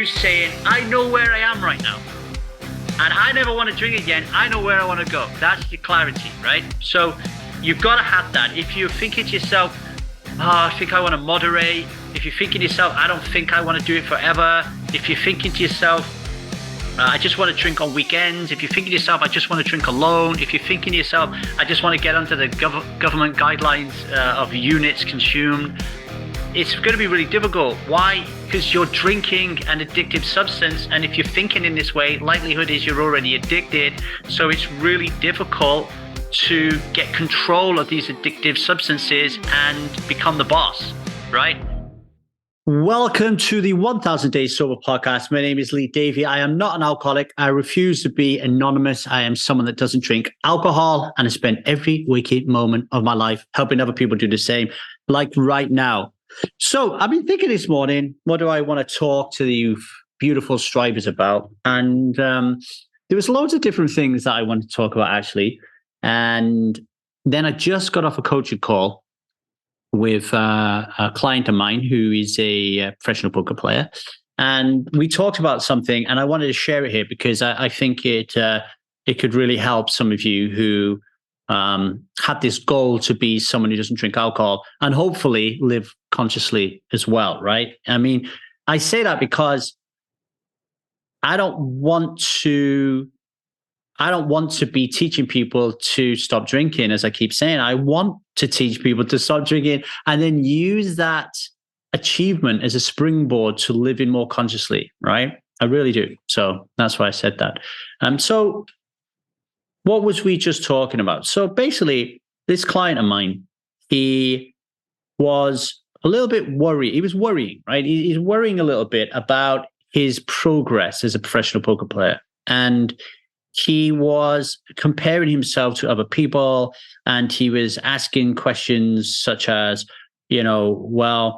saying, I know where I am right now. And I never want to drink again. I know where I want to go. That's the clarity, right? So you've got to have that. If you're thinking to yourself, I think I want to moderate. If you're thinking to yourself, I don't think I want to do it forever. If you're thinking to yourself, I just want to drink on weekends. If you're thinking to yourself, I just want to drink alone. If you're thinking to yourself, I just want to get under the government guidelines of units consumed, it's going to be really difficult. Why? Because you're drinking an addictive substance. And if you're thinking in this way, likelihood is you're already addicted. So it's really difficult to get control of these addictive substances and become the boss, right? Welcome to the 1000 Days Sober podcast. My name is Davy. I am not an alcoholic. I refuse to be anonymous. I am someone that doesn't drink alcohol, and I spend every waking moment of my life helping other people do the same, like right now. So I've been thinking this morning, what do I want to talk to you beautiful strivers about? And there was loads of different things that I wanted to talk about, actually. And then I just got off a coaching call with a client of mine who is a professional poker player. And we talked about something, and I wanted to share it here because I think it could really help some of you who had this goal to be someone who doesn't drink alcohol and hopefully live consciously as well, right? I mean, I say that because I don't want to be teaching people to stop drinking, as I keep saying. I want to teach people to stop drinking and then use that achievement as a springboard to living more consciously, right? I really do. So that's why I said that. So what was we just talking about? So basically, this client of mine, he was a little bit worried. He was worrying, right? He's worrying a little bit about his progress as a professional poker player. And he was comparing himself to other people, and he was asking questions such as, why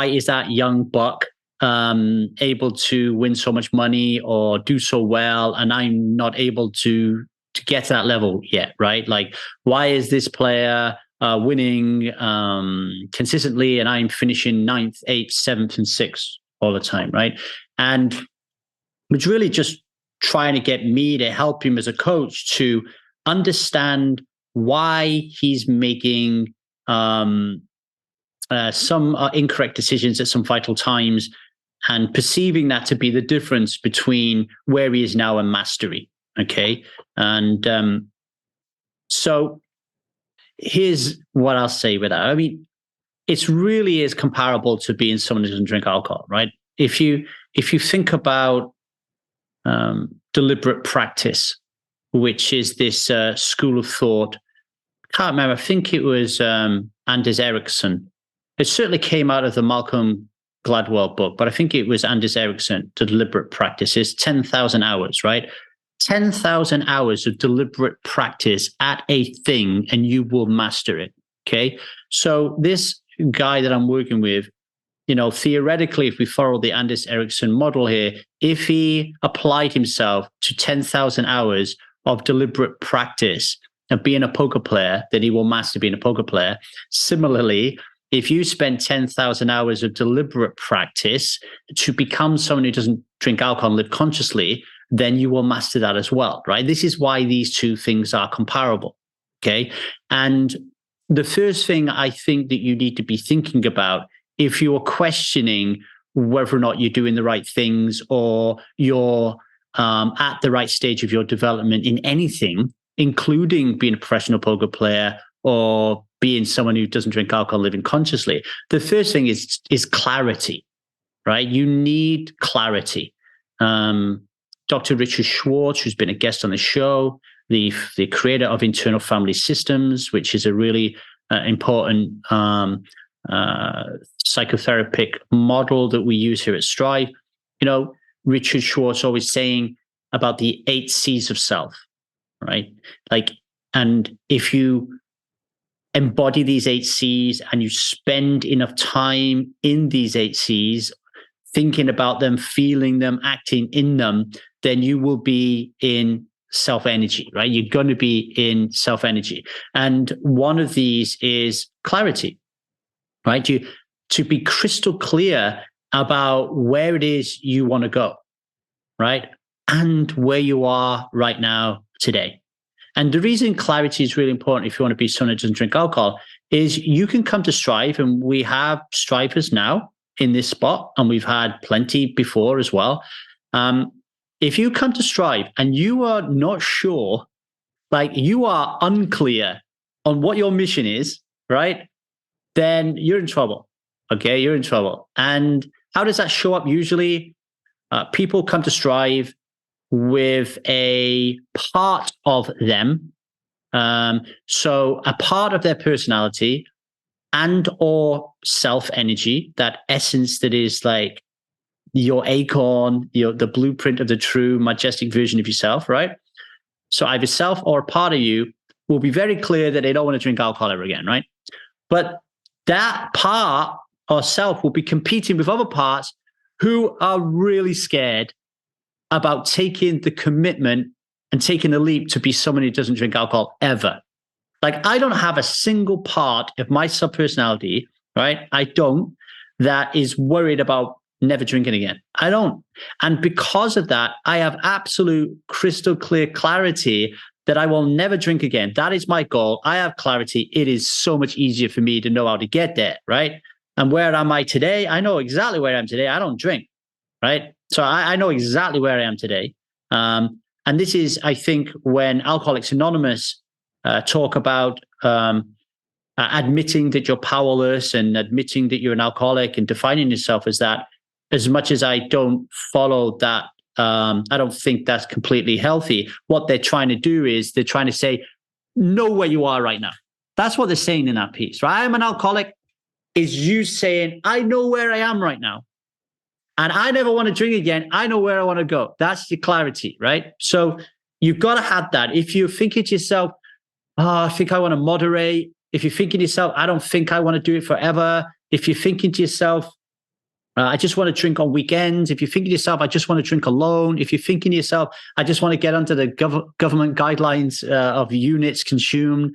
is that young buck able to win so much money or do so well, and I'm not able to get to that level yet, right? Like, why is this player winning consistently and I'm finishing 9th, 8th, 7th, and 6th all the time, right? And it's really just trying to get me to help him as a coach to understand why he's making some incorrect decisions at some vital times, and perceiving that to be the difference between where he is now and mastery. Okay. And so here's what I'll say with that. I mean, it really is comparable to being someone who doesn't drink alcohol, right? If you think about deliberate practice, which is this school of thought. I can't remember. I think it was Anders Ericsson. It certainly came out of the Malcolm Gladwell book, but I think it was Anders Ericsson. Deliberate practice is 10,000 hours, right? 10,000 hours of deliberate practice at a thing, and you will master it. Okay. So this guy that I'm working with, theoretically, if we follow the Anders Ericsson model here, if he applied himself to 10,000 hours of deliberate practice of being a poker player, then he will master being a poker player. Similarly, if you spend 10,000 hours of deliberate practice to become someone who doesn't drink alcohol and live consciously, then you will master that as well, right? This is why these two things are comparable, okay? And the first thing I think that you need to be thinking about, if you're questioning whether or not you're doing the right things or you're at the right stage of your development in anything, including being a professional poker player or being someone who doesn't drink alcohol, living consciously, the first thing is clarity, right? You need clarity. Dr. Richard Schwartz, who's been a guest on the show, the creator of Internal Family Systems, which is a really important psychotherapeutic model that we use here at Strive. Richard Schwartz always saying about the 8 C's of self, right? And if you embody these 8 C's and you spend enough time in these 8 C's, thinking about them, feeling them, acting in them, then you will be in self-energy, right? You're going to be in self-energy. And one of these is clarity, right? To be crystal clear about where it is you want to go, right? And where you are right now today. And the reason clarity is really important if you want to be someone who doesn't drink alcohol is you can come to Strive, and we have strivers now in this spot, and we've had plenty before as well. If you come to Strive and you are not sure, like you are unclear on what your mission is, right? Then you're in trouble. Okay, you're in trouble. And how does that show up usually? People come to Strive with a part of them. So a part of their personality and or self energy, that essence that is like your acorn, the blueprint of the true majestic version of yourself, right? So either self or a part of you will be very clear that they don't want to drink alcohol ever again, right? But that part or self will be competing with other parts who are really scared about taking the commitment and taking the leap to be someone who doesn't drink alcohol ever. Like I don't have a single part of my subpersonality, right? I don't, that is worried about never drinking again. I don't. And because of that, I have absolute crystal clear clarity that I will never drink again. That is my goal. I have clarity. It is so much easier for me to know how to get there, right? And where am I today? I know exactly where I am today. I don't drink, right? So I know exactly where I am today. And this is, I think, when Alcoholics Anonymous talk about admitting that you're powerless and admitting that you're an alcoholic and defining yourself as that. As much as I don't follow that, I don't think that's completely healthy. What they're trying to do is they're trying to say, know where you are right now. That's what they're saying in that piece, right? I'm an alcoholic is you saying, I know where I am right now. And I never want to drink again. I know where I want to go. That's the clarity, right? So you've got to have that. If you're thinking to yourself, I think I want to moderate. If you're thinking to yourself, I don't think I want to do it forever. If you're thinking to yourself, I just want to drink on weekends. If you're thinking to yourself, I just want to drink alone. If you're thinking to yourself, I just want to get under the government guidelines of units consumed,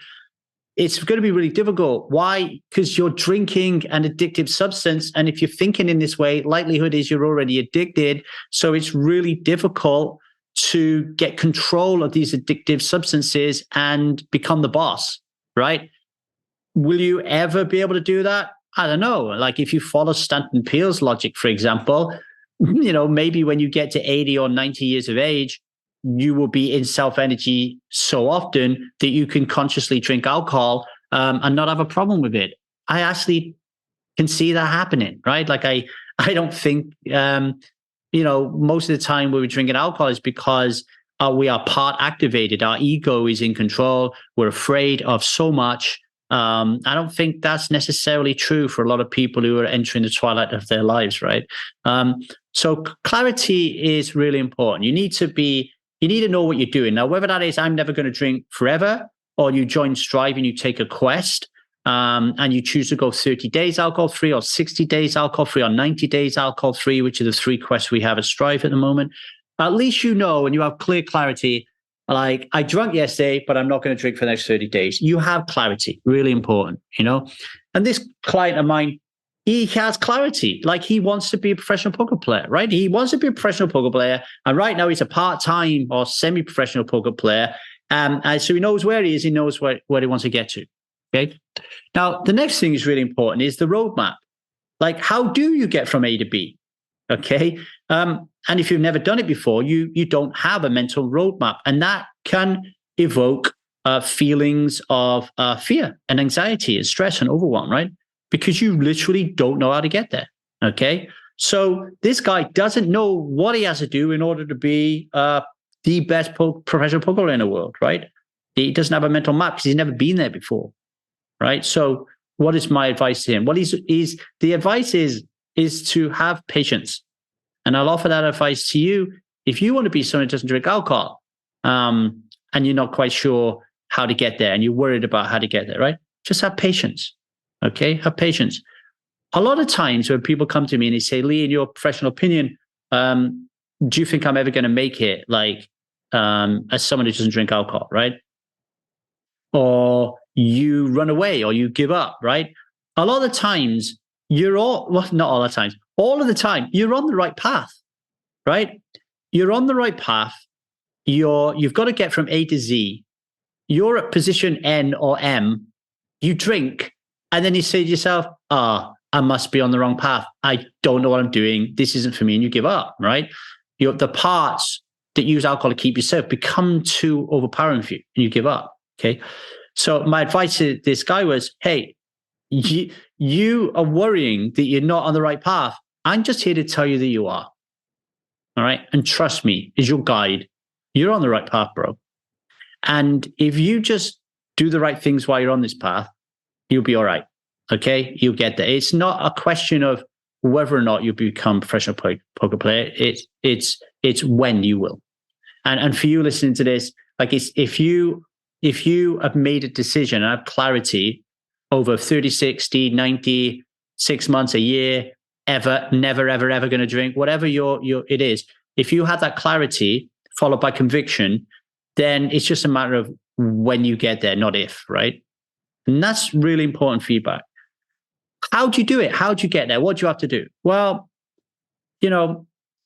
it's going to be really difficult. Why? Because you're drinking an addictive substance. And if you're thinking in this way, likelihood is you're already addicted. So it's really difficult to get control of these addictive substances and become the boss, right? Will you ever be able to do that? I don't know. Like if you follow Stanton Peele's logic, for example, maybe when you get to 80 or 90 years of age, you will be in self-energy so often that you can consciously drink alcohol and not have a problem with it. I actually can see that happening, right? Like I don't think, most of the time when we're drinking alcohol is because we are part activated. Our ego is in control. We're afraid of so much. I don't think that's necessarily true for a lot of people who are entering the twilight of their lives, right? So clarity is really important. You need to know what you're doing. Now, whether that is I'm never going to drink forever, or you join Strive and you take a quest and you choose to go 30 days alcohol-free or 60 days alcohol-free or 90 days alcohol-free, which are the 3 quests we have at Strive at the moment, at least you know and you have clear clarity. Like, I drank yesterday, but I'm not going to drink for the next 30 days. You have clarity, really important, And this client of mine, he has clarity. Like, he wants to be a professional poker player, right? He wants to be a professional poker player. And right now he's a part-time or semi-professional poker player. And so he knows where he is. He knows where he wants to get to, okay? Now, the next thing is really important is the roadmap. Like, how do you get from A to B? Okay. And if you've never done it before, you don't have a mental roadmap, and that can evoke feelings of fear and anxiety and stress and overwhelm, right? Because you literally don't know how to get there. Okay. So this guy doesn't know what he has to do in order to be the best professional poker player in the world, right? He doesn't have a mental map because he's never been there before, right? So what is my advice to him? Well, the advice is to have patience. And I'll offer that advice to you. If you want to be someone who doesn't drink alcohol and you're not quite sure how to get there and you're worried about how to get there, right? Just have patience, okay? Have patience. A lot of times when people come to me and they say, Lee, in your professional opinion, do you think I'm ever going to make it like as someone who doesn't drink alcohol, right? Or you run away or you give up, right? A lot of times well, not all the time, all of the time, you're on the right path, right? You're on the right path. You've got to get from A to Z. You're at position N or M. You drink, and then you say to yourself, I must be on the wrong path. I don't know what I'm doing. This isn't for me. And you give up, right? The parts that use alcohol to keep you safe become too overpowering for you, and you give up. Okay. So my advice to this guy was, hey, you are worrying that you're not on the right path. I'm just here to tell you that you are. All right. And trust me, as your guide, you're on the right path, bro. And if you just do the right things while you're on this path, you'll be all right. Okay. You'll get there. It's not a question of whether or not you become a professional poker player. It's when you will. And for you listening to this, like if you have made a decision and have clarity over 30, 60, 90, 6 months, a year, ever, never, ever, ever going to drink, whatever it is, if you have that clarity followed by conviction, then it's just a matter of when you get there, not if, right? And that's really important feedback. How do you do it? How do you get there? What do you have to do? Well,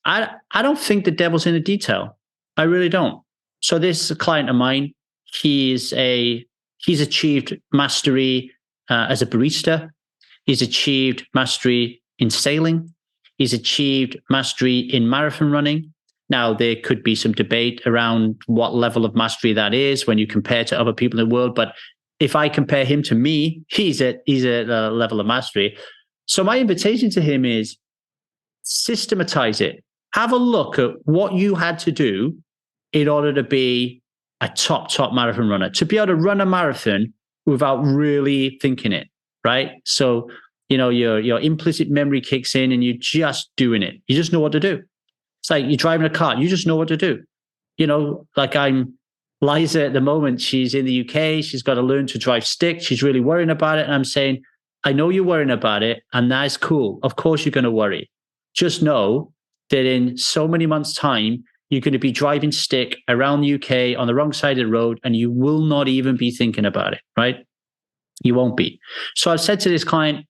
I don't think the devil's in the detail. I really don't. So this is a client of mine. He's achieved mastery as a barista. He's achieved mastery in sailing. He's achieved mastery in marathon running. Now, there could be some debate around what level of mastery that is when you compare to other people in the world. But if I compare him to me, he's at a level of mastery. So my invitation to him is systematize it. Have a look at what you had to do in order to be a top marathon runner, to be able to run a marathon without really thinking it, right? So, your implicit memory kicks in and you're just doing it. You just know what to do. It's like you're driving a car. You just know what to do. Like Liza at the moment, she's in the UK. She's got to learn to drive stick. She's really worrying about it. And I'm saying, I know you're worrying about it, and that's cool. Of course you're going to worry. Just know that in so many months' time, you're going to be driving stick around the UK on the wrong side of the road, and you will not even be thinking about it, right? You won't be. So I've said to this client,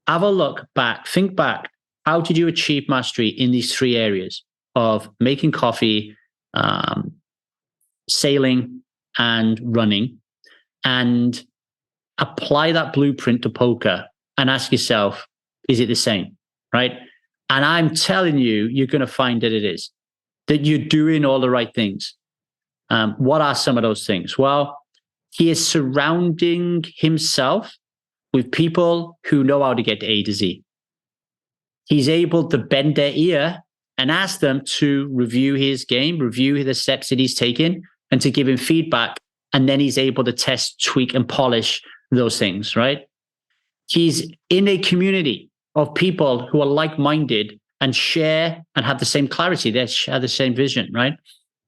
have a look back, think back. How did you achieve mastery in these three areas of making coffee, sailing, and running? And apply that blueprint to poker and ask yourself, is it the same, right? And I'm telling you, you're going to find that it is, that you're doing all the right things. What are some of those things? Well, he is surrounding himself with people who know how to get to A to Z. He's able to bend their ear and ask them to review his game, review the steps that he's taken, and to give him feedback. And then he's able to test, tweak, and polish those things, right? He's in a community of people who are like-minded and share and have the same clarity. They share the same vision, right?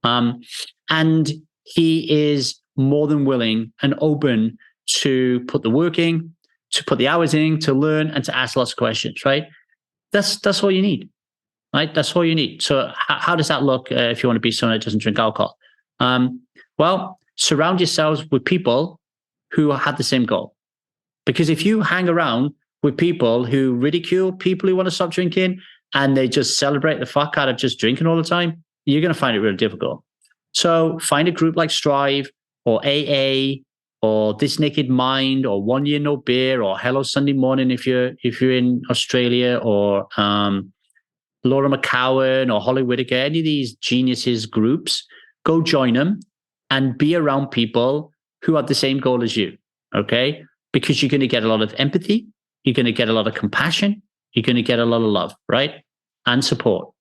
And he is more than willing and open to put the work in, to put the hours in, to learn, and to ask lots of questions, right? That's all you need, right? That's all you need. So how does that look if you want to be someone that doesn't drink alcohol? Well, surround yourselves with people who have the same goal. Because if you hang around with people who ridicule people who want to stop drinking and they just celebrate the fuck out of just drinking all the time, you're going to find it really difficult. So find a group like Strive or AA or This Naked Mind or 1 Year No Beer or Hello Sunday Morning if you're in Australia, or Laura McCowan or Holly Whitaker, any of these geniuses groups. Go join them and be around people who have the same goal as you, okay? Because you're going to get a lot of empathy, you're going to get a lot of compassion, you're going to get a lot of love, right? And support.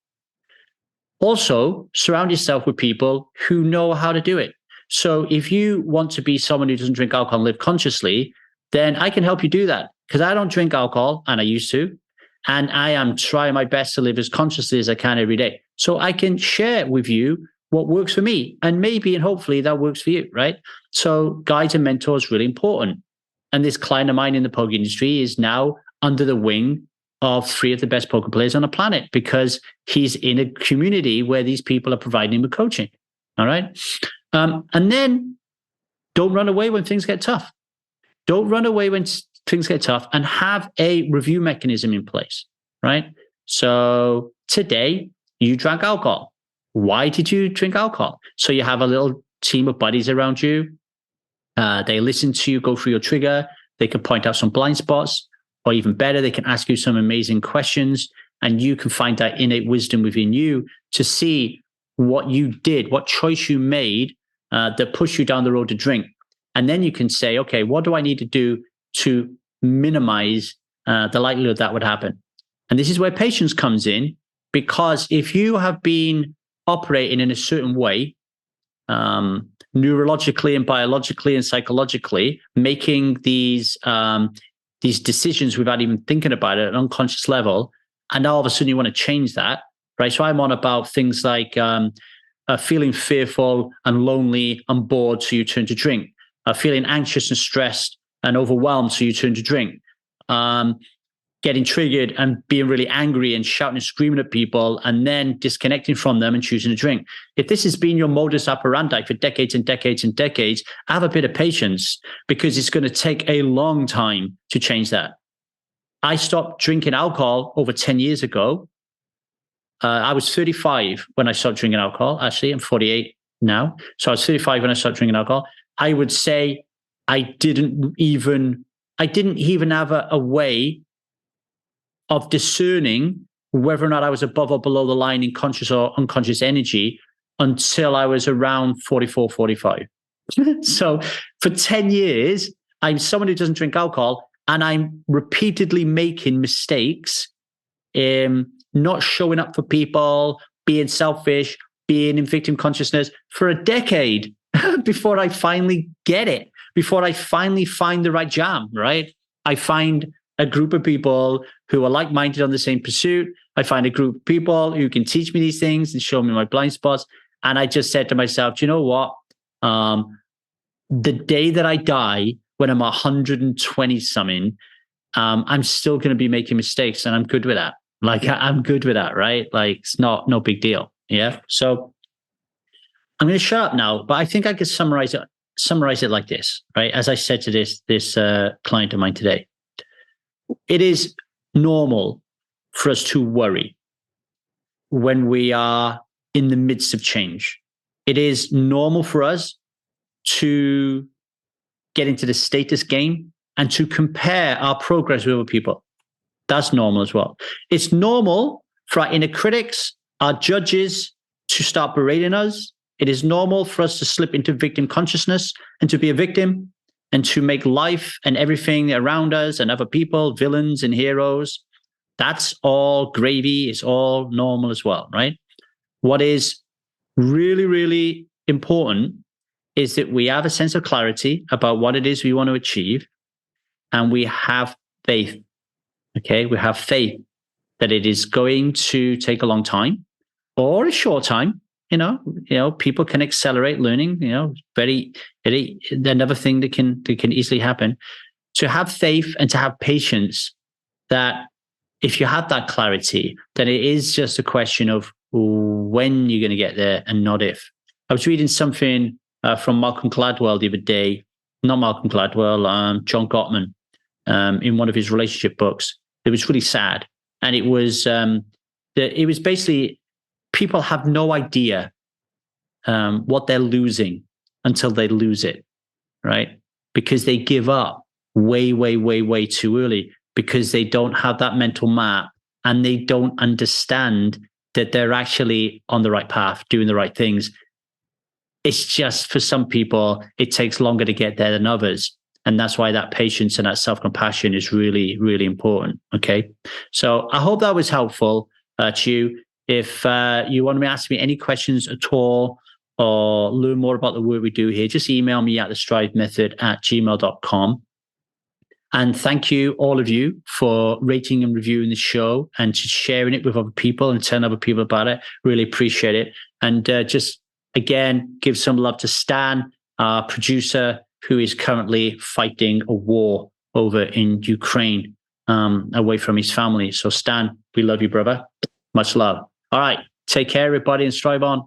Also, surround yourself with people who know how to do it. So if you want to be someone who doesn't drink alcohol and live consciously, then I can help you do that, because I don't drink alcohol, and I used to, and I am trying my best to live as consciously as I can every day. So I can share with you what works for me, and maybe and hopefully that works for you, right? So guides and mentors really important. And this client of mine in the poker industry is now under the wing of 3 of the best poker players on the planet, because he's in a community where these people are providing him with coaching. All right. And then don't run away when things get tough. Don't run away when things get tough, and have a review mechanism in place, right? So today you drank alcohol. Why did you drink alcohol? So you have a little team of buddies around you. They listen to you go through your trigger. They can point out some blind spots, or even better, they can ask you some amazing questions, and you can find that innate wisdom within you to see what you did, what choice you made that pushed you down the road to drink. And then you can say, okay, what do I need to do to minimize the likelihood that would happen? And this is where patience comes in, because if you have been operating in a certain way, neurologically and biologically and psychologically, making these decisions without even thinking about it at an unconscious level, and now all of a sudden you want to change that, right? So I'm on about things like feeling fearful and lonely and bored, so you turn to drink. Feeling anxious and stressed and overwhelmed, so you turn to drink. Getting triggered and being really angry and shouting and screaming at people, and then disconnecting from them and choosing to drink. If this has been your modus operandi for decades and decades and decades, have a bit of patience, because it's going to take a long time to change that. I stopped drinking alcohol over 10 years ago. I was 35 when I started drinking alcohol. Actually, I'm 48 now. So I was 35 when I started drinking alcohol. I would say I didn't even have a way of discerning whether or not I was above or below the line in conscious or unconscious energy until I was around 44, 45. So for 10 years, I'm someone who doesn't drink alcohol, and I'm repeatedly making mistakes, not showing up for people, being selfish, being in victim consciousness for a decade before I finally get it, before I finally find the right jam, right? I find a group of people who are like-minded on the same pursuit. I find a group of people who can teach me these things and show me my blind spots. And I just said to myself, you know what? The day that I die, when I'm 120 something, I'm still going to be making mistakes, and I'm good with that. Like, I'm good with that, right? Like, it's no big deal. Yeah. So I'm going to shut up now, but I think I could summarize it like this, right? As I said to this client of mine today, it is normal for us to worry when we are in the midst of change. It is normal for us to get into the status game and to compare our progress with other people. That's normal as well. It's normal for our inner critics, our judges, to start berating us. It is normal for us to slip into victim consciousness and to be a victim, and to make life and everything around us and other people villains and heroes. That's all gravy. It's all normal as well, right? What is really, really important is that we have a sense of clarity about what it is we want to achieve, and we have faith. Okay, we have faith that it is going to take a long time or a short time. You know, people can accelerate learning. You know, another thing that can easily happen. To have faith and to have patience, that if you have that clarity, then it is just a question of when you're going to get there and not if. I was reading something from Malcolm Gladwell the other day, not Malcolm Gladwell, John Gottman, in one of his relationship books. It was really sad, and it was basically, people have no idea what they're losing until they lose it, right? Because they give up way, way, way, way too early, because they don't have that mental map, and they don't understand that they're actually on the right path, doing the right things. It's just, for some people, it takes longer to get there than others. And that's why that patience and that self-compassion is really, really important. Okay. So I hope that was helpful to you. If you want to ask me any questions at all, or learn more about the work we do here, just email me at thestrivemethod@gmail.com. And thank you, all of you, for rating and reviewing the show and to sharing it with other people and telling other people about it. Really appreciate it. And just, again, give some love to Stan, our producer, who is currently fighting a war over in Ukraine, away from his family. So Stan, we love you, brother. Much love. All right. Take care, everybody, and strive on.